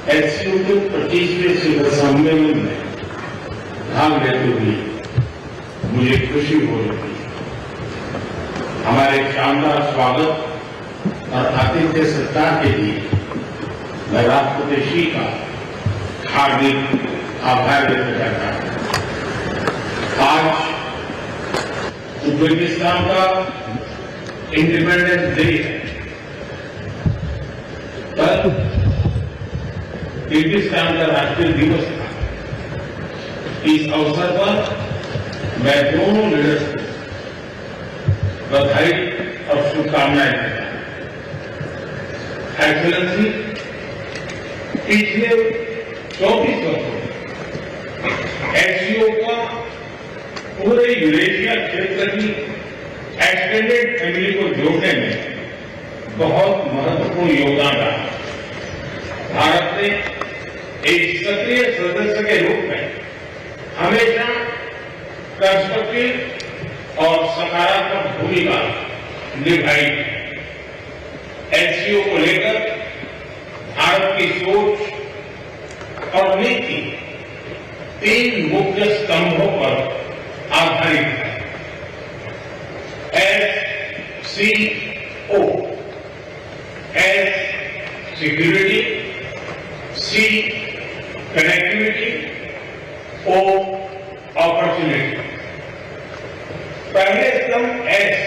SCO के 25वें शिखर सम्मेलन में भाग लेते हुए मुझे खुशी हो रही है। हमारे शानदार स्वागत और आतिथ्य सत्कार के लिए मैं राष्ट्रपति श्री का हार्दिक आभार व्यक्त करता हूं। आज उज्बेकिस्तान का इंडिपेंडेंस डे है। कल किर्गिस्तान का राष्ट्रीय दिवस था। इस अवसर पर मैं दोनों लीडर्स को बधाई और शुभकामनाएं देता हूं। एक्सेलेंसी, पिछले 24 वर्षों में एससीओ का पूरे यूरेशिया क्षेत्र की एक्सटेंडेड फैमिली को जोड़ने में बहुत महत्वपूर्ण योगदान रहा। भारत ने एक सक्रिय सदस्य के रूप में हमेशा कंस्ट्रक्टिव और सकारात्मक भूमिका निभाई। एससीओ को लेकर भारत की सोच और नीति 3 मुख्य स्तंभों पर आधारित है। एससीओ, एस सिक्योरिटी, सी कनेक्टिविटी, ओ अपॉर्चुनिटी। पहले स्तंभ एस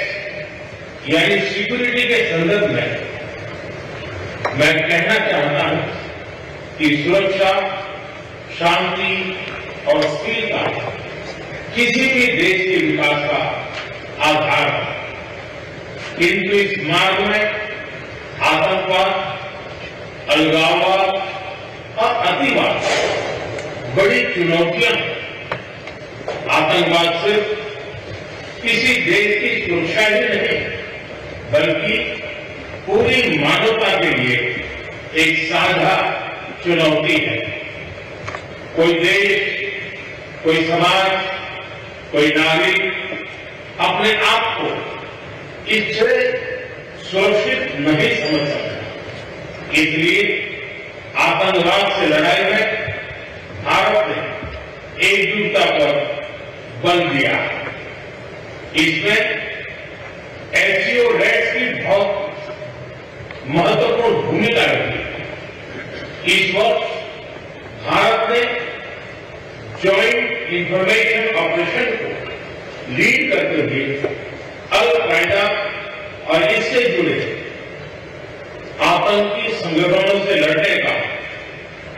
यानी सिक्योरिटी के संदर्भ में मैं कहना चाहता हूं कि सुरक्षा, शांति और स्थिरता किसी भी देश के विकास का आधार है। किंतु इस मार्ग में आतंकवाद, अलगाववाद और अतिवाद बड़ी चुनौतियां हैं। आतंकवाद सिर्फ किसी देश की सुरक्षा ही नहीं बल्कि पूरी मानवता के लिए एक साझा चुनौती है। कोई देश, कोई समाज, कोई नागरिक अपने आप को इससे सुरक्षित नहीं समझ सकता। इसलिए आतंकवाद से लड़ाई में भारत ने एकजुटता पर बल दिया। इसमें एससीओ रेड्स की बहुत महत्वपूर्ण भूमिका रही। इस वर्ष भारत ने ज्वाइंट इंफॉर्मेशन ऑपरेशन को लीड करते हुए अल-कायदा और इससे जुड़े आतंकी संगठनों से लड़ने का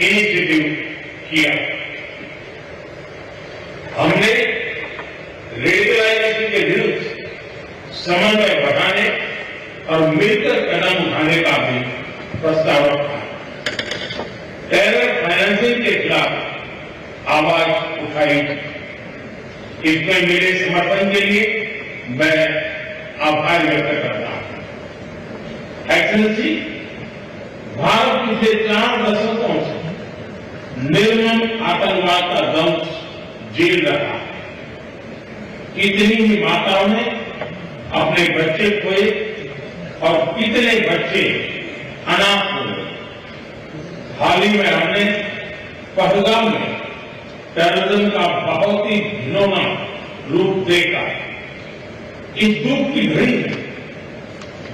इनिशिएटिव किया। हमने रेडिकलाइजेशन के विरुद्ध समन्वय बढ़ाने और मिलकर कदम उठाने का भी प्रस्ताव रखा। टेरर फाइनेंसिंग के खिलाफ आवाज उठाई। इसमें मेरे समर्थन के लिए मैं आभार व्यक्त करता हूं। एक्सेलेंसी, भारत पिछले 4 दशकों से निर्मम आतंकवाद का दंश झेल रहा है। कितनी ही माताओं ने अपने बच्चे खोए और कितने बच्चे अनाथ हुए। हाल ही में हमने पहलगाम में टेररिज्म का बहुत ही घिनौना रूप देखा। इस दुख की घड़ी में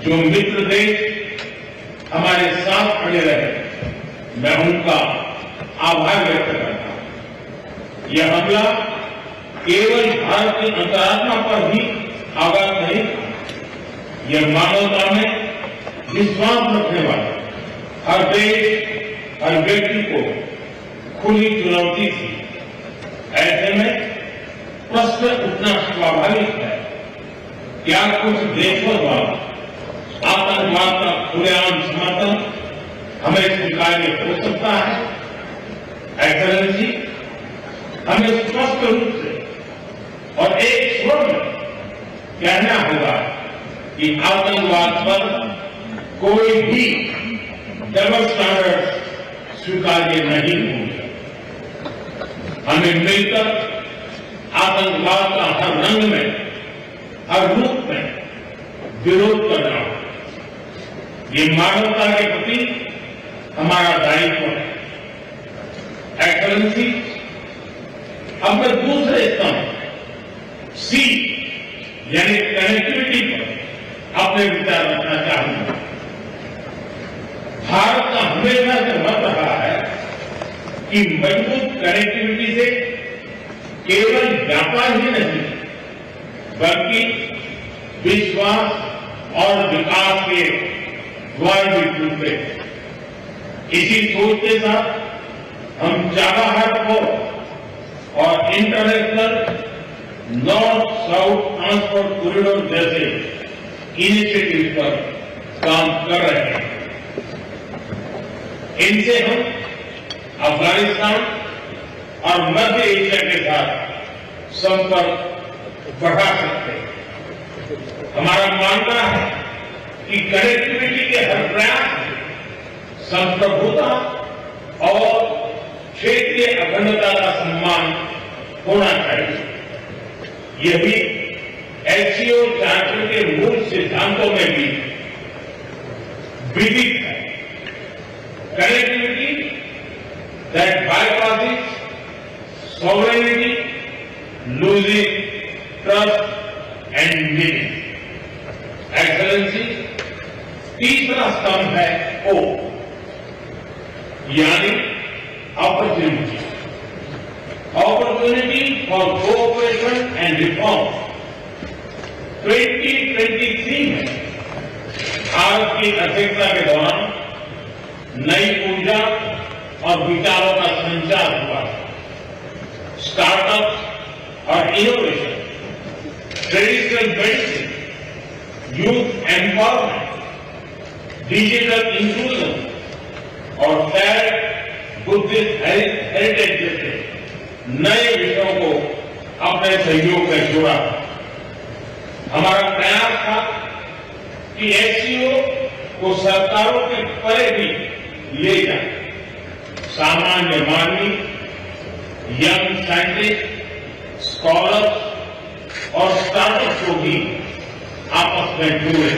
जो मित्र देश हमारे साथ खड़े रहे, मैं उनका आभार व्यक्त करता हूं। यह हमला केवल भारत की अंतरात्मा पर ही आघात नहीं था, यह मानवता में विश्वास रखने वाले हर देश, हर व्यक्ति को खुली चुनौती थी। ऐसे में प्रश्न उठना स्वाभाविक है, क्या कुछ देशों द्वारा आतंकवाद का खुलेआम समर्थन हमें स्वीकार्य हो सकता है? एक्सेलेंसी, हमें स्पष्ट रूप से और एक स्वर में कहना होगा कि आतंकवाद पर कोई भी डबल स्टैंडर्ड स्वीकार्य नहीं होंगे। हमें मिलकर आतंकवाद का हर रंग में, हर रूप में विरोध करना होगा। ये मानवता के प्रति हमारा दायित्व है। एक्सलेंसी, अब मैं दूसरे स्तंभ सी यानी कनेक्टिविटी पर अपने विचार रखना चाहूंगा। भारत का हमेशा से मत रहा है कि मजबूत कनेक्टिविटी से केवल व्यापार ही नहीं बल्कि विश्वास और विकास के द्वार भी खुलते हैं। इसी सोच के साथ हम चाबहार पोर्ट और international north south transport corridor जैसे इनिशिएटिव पर काम कर रहे हैं। इनसे हम अफगानिस्तान और मध्य एशिया के साथ संपर्क बढ़ा सकते हैं। हमारा मानना है कि कनेक्टिविटी के हर प्रयास में संप्रभुता और क्षेत्रीय अखंडता का सम्मान होना चाहिए। यह भी एससीओ चार्टर के मूल सिद्धांतों में भी विदित है। Connectivity that bypasses sovereignty, losing trust and meaning. Excellency, तीसरा स्तंभ है ओ यानी opportunity. Opportunity for cooperation and reform. 2023 में भारत की अध्यक्षता के दौरान नई ऊर्जा और विचारों का संचार हुआ। स्टार्टअप और innovation, traditional medicine, youth empowerment, digital inclusion और शेयर्ड बुद्धिस्ट हेरिटेज जैसे नए विषयों को अपने सहयोग में जोड़ा। हमारा प्रयास था कि एससीओ को सरकारों के परे भी ले जाए। सामान्य मानवी, यंग साइंटिस्ट, स्कॉलर्स और स्टार्टअप को भी आपस में जोड़े।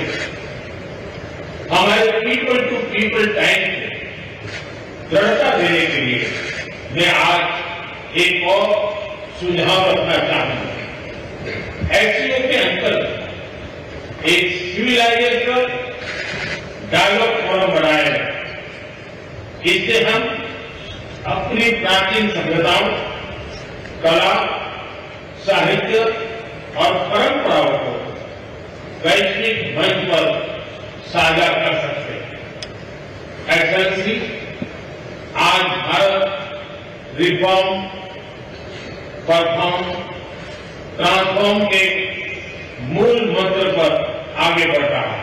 हमारे पीपल टू पीपल टाइम को दृढ़ता देने के लिए मैं आज एक और सुझाव रखना चाहूंगा। एससीओ के अंतर्गत एक सिविलाइजेशन डायलॉग फोरम बनाया है। इससे हम अपनी प्राचीन सभ्यताओं, कला, साहित्य और परंपराओं को वैश्विक मंच पर साझा कर सकते हैं। एक्सलेंसी, आज भारत रिफॉर्म, परफॉर्म, ट्रांसफॉर्म के मूल मंत्र पर आगे बढ़ रहा है।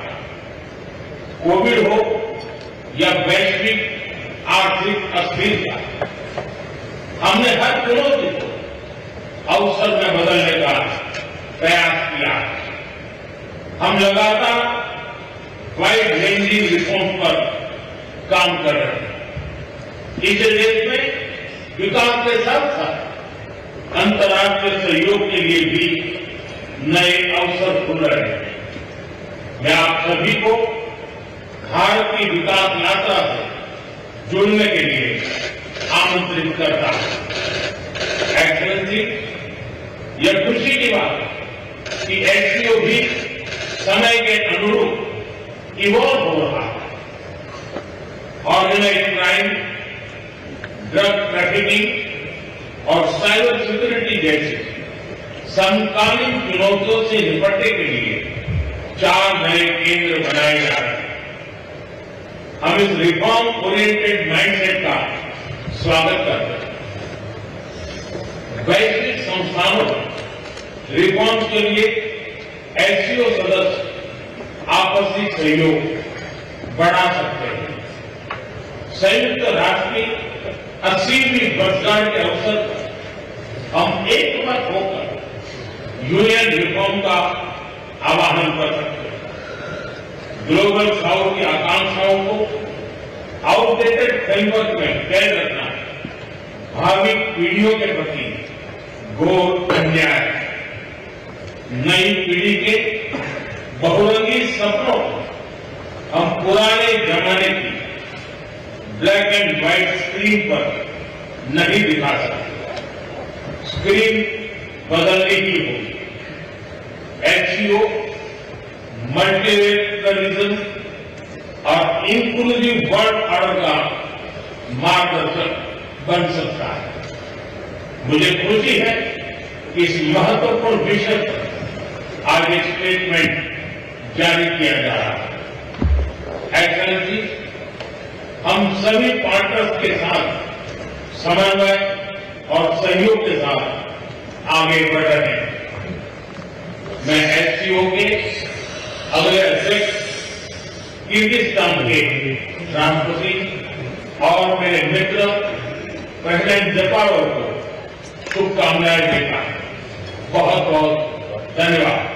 कोविड हो या वैश्विक आर्थिक अस्थिरता, हमने हर चुनौती को अवसर में बदलने का प्रयास किया। हम लगातार वाइड रेंजिंग रिफॉर्म पर काम कर रहे हैं। इस देश में विकास के साथ साथ अंतर्राष्ट्रीय सहयोग के लिए भी नए अवसर खुल रहे हैं। मैं आप सभी को भारत की विकास यात्रा से जुड़ने के लिए आमंत्रित करता हूं। एक्सलेंसी, यह खुशी की बात है कि एससीओ भी समय के अनुरूप इवॉल्व हो रहा है। ऑर्गेनाइज्ड क्राइम, ड्रग ट्रैफिकिंग और साइबर सिक्योरिटी जैसे समकालीन चुनौतियों से निपटने के लिए 4 नए केंद्र बनाए जा रहे हैं। हम इस रिफॉर्म ओरिएंटेड माइंडसेट का स्वागत करते हैं। वैश्विक संस्थानों में रिफॉर्म्स के लिए एससीओ सदस्य आपसी सहयोग बढ़ा सकते हैं। संयुक्त राष्ट्र की 80वीं वर्षगांठ के अवसर पर हम एकमत होकर यूएन रिफॉर्म का आह्वान कर सकते हैं। ग्लोबल साउथ की आकांक्षाओं को आउटडेटेड फ्रेमवर्क में कैद रखना भावी पीढ़ियों के प्रति घोर अन्याय है। नई पीढ़ी के बहुरंगी सपनों को हम पुराने जमाने की ब्लैक एंड व्हाइट स्क्रीन पर नहीं दिखा सकते, स्क्रीन बदलनी ही होगी। एचसीओ मल्टीलेटरलिज्म और इंक्लूसिव वर्ल्ड ऑर्डर का मार्गदर्शक बन सकता है। मुझे खुशी है कि इस महत्वपूर्ण विषय पर आज एक स्टेटमेंट जारी किया जा रहा है। एक्सेलेंसी, हम सभी पार्टनर्स के साथ समन्वय और सहयोग के साथ आगे बढ़ रहे हैं। मैं एचसीओ के अगले अध्यक्ष किर्गिस्तान के राष्ट्रपति और मेरे मित्र प्रेसिडेंट जपारोव को शुभकामनाएं देता हूं। बहुत बहुत धन्यवाद।